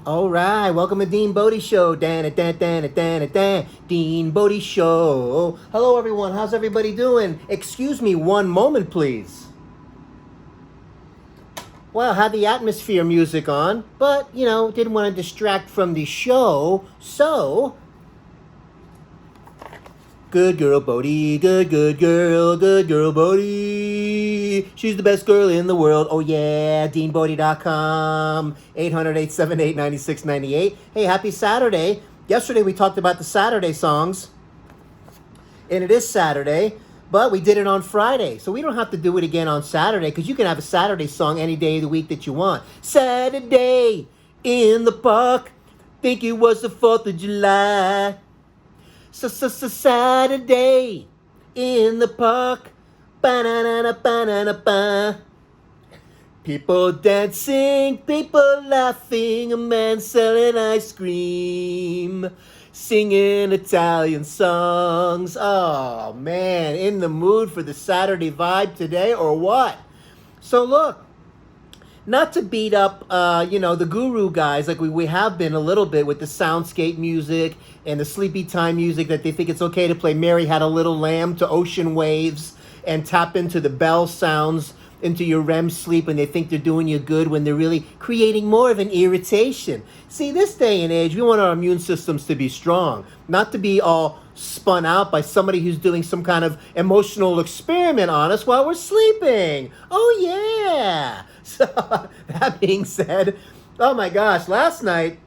All right, welcome to Dean Bodi Show. Dean Bodi Show. Hello, everyone. How's everybody doing? Excuse me one moment, please. Well, had the atmosphere music on, but, didn't want to distract from the show, so... Good girl, Bodi. Good girl Bodi. She's the best girl in the world. Oh, yeah. DeanBodi.com. 800-878-9698. Hey, happy Saturday. Yesterday we talked about the Saturday songs. And it is Saturday, but we did it on Friday. So we don't have to do it again on Saturday because you can have a Saturday song any day of the week that you want. Saturday in the park. Think it was the 4th of July. Saturday in the park. Ba-na-na-na-ba-na-na-ba. People dancing, people laughing, a man selling ice cream, singing Italian songs. Oh, man, in the mood for the Saturday vibe today or what? So look, not to beat up, the guru guys like we have been a little bit with the soundscape music and the sleepy time music that they think it's okay to play Mary Had a Little Lamb to ocean waves and tap into the bell sounds into your REM sleep and they think they're doing you good when they're really creating more of an irritation. See, this day and age, we want our immune systems to be strong, not to be all spun out by somebody who's doing some kind of emotional experiment on us while we're sleeping. Oh, yeah. So, that being said, oh my gosh, last night,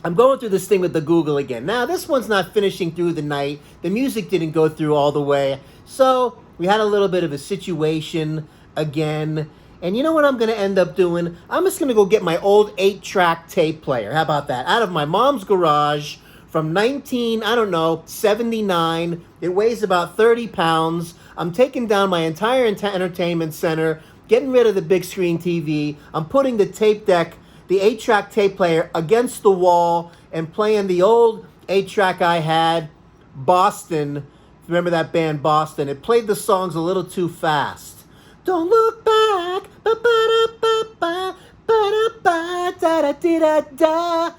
I'm going through this thing with the Google again. Now, this one's not finishing through the night. The music didn't go through all the way. So, we had a little bit of a situation again. And you know what I'm going to end up doing? I'm just going to go get my old 8-track tape player. How about that? Out of my mom's garage from 79. It weighs about 30 pounds. I'm taking down my entire entertainment center, getting rid of the big screen TV. I'm putting the tape deck, the 8-track tape player, against the wall and playing the old 8-track I had, Boston. Remember that band Boston? It played the songs a little too fast. Don't look back. Ba-ba-da-ba-ba. Ba-da-ba-da-da-da-da.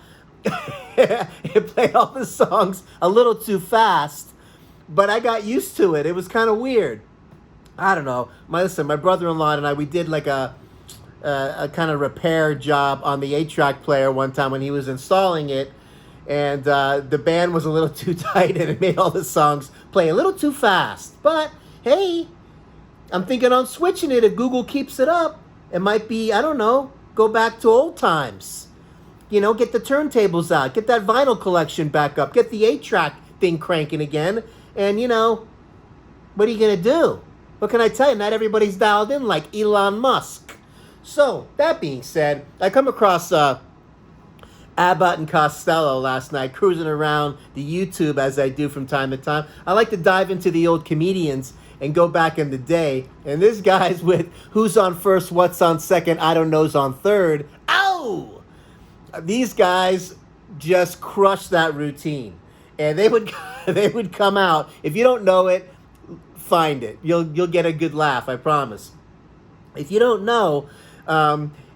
It played all the songs a little too fast, but I got used to it. It was kind of weird. I don't know. My brother-in-law and I, we did like a kind of repair job on the 8-track player one time when he was installing it, and the band was a little too tight and it made all the songs play a little too fast. But hey, I'm thinking on switching it if Google keeps it up. It might be, I don't know, go back to old times. Get the turntables out, get that vinyl collection back up, get the 8-track thing cranking again, and what are you going to do? What can I tell you? Not everybody's dialed in like Elon Musk. So, that being said, I come across Abbot and Costello last night, cruising around the YouTube as I do from time to time. I like to dive into the old comedians and go back in the day. And this guy's with Who's on First, What's on Second, I Don't Know's on Third. Ow! These guys just crush that routine. And they would come out. If you don't know it, find it. You'll get a good laugh, I promise. If you don't know,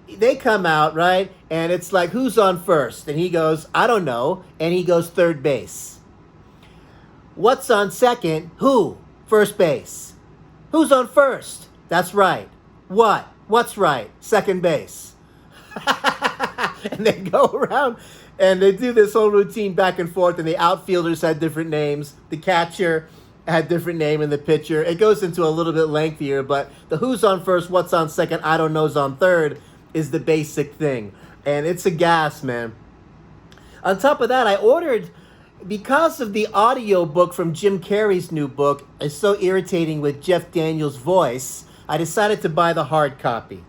they come out, right? And it's like, who's on first? And he goes, I don't know. And he goes third base. What's on second? Who? First base. Who's on first? That's right. What? What's right? Second base. And they go around and they do this whole routine back and forth, and the outfielders had different names. The catcher had different name in the pitcher. It goes into a little bit lengthier, but the who's on first, what's on second, I don't know's on third is the basic thing. And it's a gas, man. On top of that, I ordered, because of the audio book from Jim Carrey's new book, is so irritating with Jeff Daniels' voice, I decided to buy the hard copy.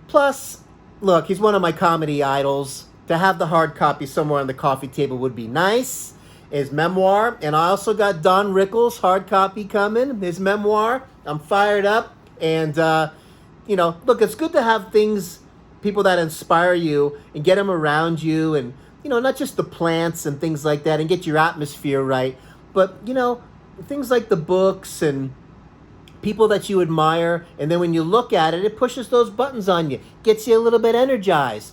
Plus, look, he's one of my comedy idols. To have the hard copy somewhere on the coffee table would be nice. His memoir. And I also got Don Rickles' hard copy coming. His memoir. I'm fired up. And, look, it's good to have people that inspire you and get them around you. And, not just the plants and things like that and get your atmosphere right. But, things like the books and people that you admire, and then when you look at it, it pushes those buttons on you, gets you a little bit energized.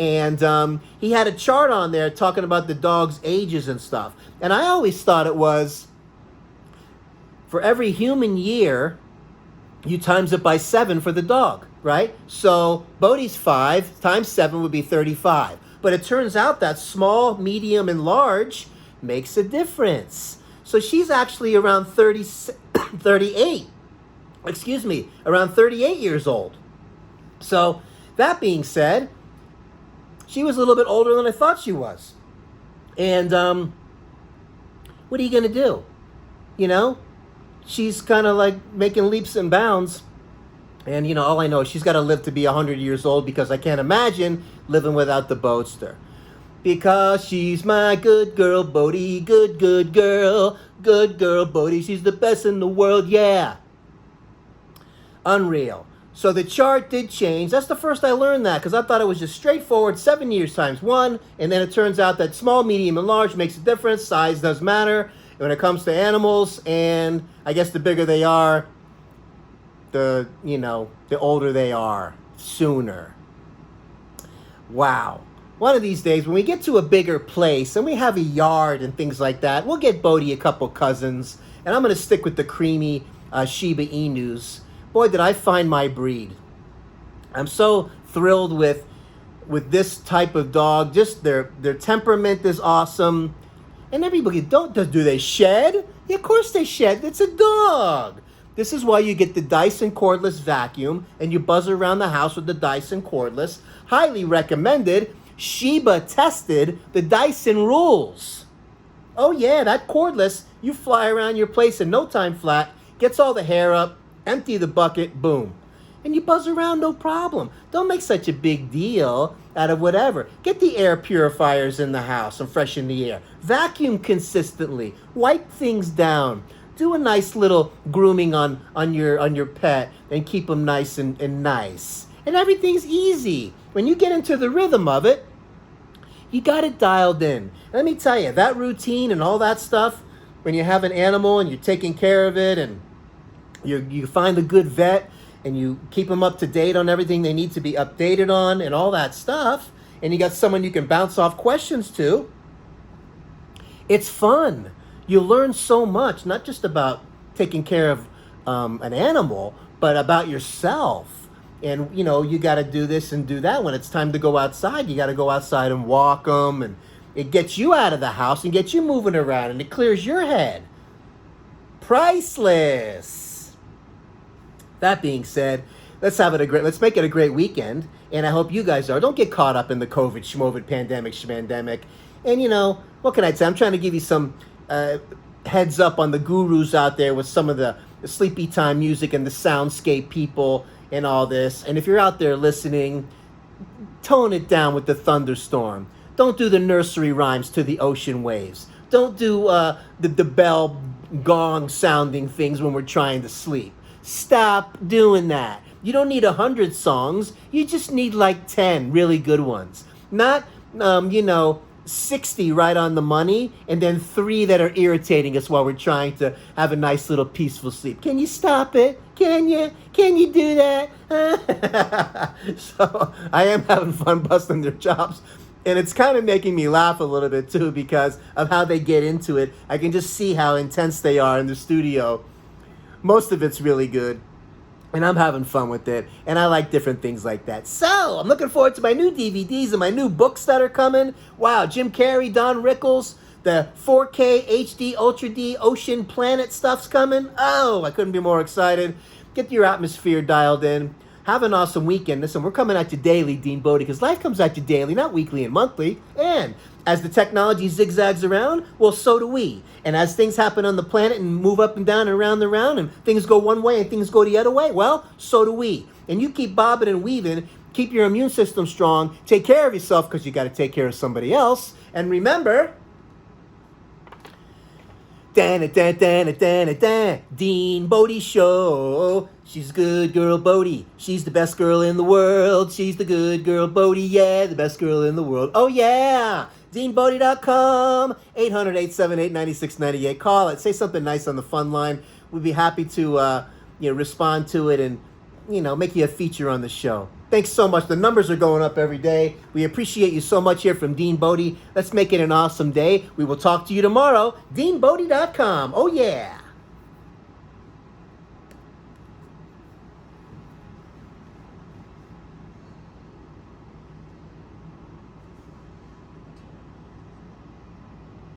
And he had a chart on there talking about the dog's ages and stuff. And I always thought it was, for every human year, you times it by 7 for the dog, right? So Bodi's 5 times 7 would be 35. But it turns out that small, medium, and large makes a difference. So she's actually around 38. Excuse me, around 38 years old. So that being said, she was a little bit older than I thought she was. And what are you going to do? You know, she's kind of like making leaps and bounds. And, you know, all I know is she's got to live to be 100 years old, because I can't imagine living without the Boatster. Because she's my good girl, Bodi, good girl. Good girl, Bodi, she's the best in the world, yeah. Unreal. So the chart did change. That's the first I learned that, because I thought it was just straightforward, 7 years times 1, and then it turns out that small, medium, and large makes a difference. Size does matter when it comes to animals, and I guess the bigger they are, the older they are, sooner. Wow. One of these days, when we get to a bigger place and we have a yard and things like that, we'll get Bodi a couple cousins, and I'm going to stick with the creamy Shiba Inus. Boy, did I find my breed. I'm so thrilled with this type of dog. Just their temperament is awesome. And everybody, do they shed? Yeah, of course they shed. It's a dog. This is why you get the Dyson cordless vacuum and you buzz around the house with the Dyson cordless. Highly recommended. Shiba tested. The Dyson rules. Oh yeah, that cordless, you fly around your place in no time flat, gets all the hair up, empty the bucket, boom. And you buzz around, no problem. Don't make such a big deal out of whatever. Get the air purifiers in the house and freshen the air. Vacuum consistently. Wipe things down. Do a nice little grooming on your pet and keep them nice and nice. And everything's easy. When you get into the rhythm of it, you got it dialed in. Let me tell you, that routine and all that stuff, when you have an animal and you're taking care of it and you find a good vet and you keep them up to date on everything they need to be updated on and all that stuff, and you got someone you can bounce off questions to, it's fun. You learn so much, not just about taking care of an animal, but about yourself. And, you know, you got to do this and do that. When it's time to go outside, you got to go outside and walk them. And it gets you out of the house and gets you moving around. And it clears your head. Priceless. That being said, let's make it a great weekend. And I hope you guys are. Don't get caught up in the COVID, schmovid, pandemic, schmandemic. And, you know, what can I say? I'm trying to give you some heads up on the gurus out there with some of the sleepy time music and the soundscape people and all this. And if you're out there listening, tone it down with the thunderstorm. Don't do the nursery rhymes to the ocean waves. Don't do the bell gong sounding things when we're trying to sleep. Stop doing that. You don't need 100 songs. You just need like 10 really good ones. Not, 60 right on the money, and then 3 that are irritating us while we're trying to have a nice little peaceful sleep. Can you stop it? Can you? Can you do that? So I am having fun busting their chops. And it's kind of making me laugh a little bit too, because of how they get into it. I can just see how intense they are in the studio. Most of it's really good. And I'm having fun with it. And I like different things like that. So, I'm looking forward to my new DVDs and my new books that are coming. Wow, Jim Carrey, Don Rickles, the 4K HD Ultra D Ocean Planet stuff's coming. Oh, I couldn't be more excited. Get your atmosphere dialed in. Have an awesome weekend. Listen, we're coming at you daily, Dean Bodi, because life comes at you daily, not weekly and monthly. And as the technology zigzags around, well, so do we. And as things happen on the planet and move up and down and around and around, and things go one way and things go the other way, well, so do we. And you keep bobbing and weaving, keep your immune system strong, take care of yourself, because you got to take care of somebody else. And remember, Dean Bodi Show. She's a good girl, Bodi. She's the best girl in the world. She's the good girl, Bodi. Yeah, the best girl in the world. Oh, yeah. DeanBodi.com. 800-878-9698. Call it. Say something nice on the fun line. We'd be happy to respond to it and, make you a feature on the show. Thanks so much. The numbers are going up every day. We appreciate you so much here from Dean Bodi. Let's make it an awesome day. We will talk to you tomorrow. DeanBodi.com. Oh, yeah.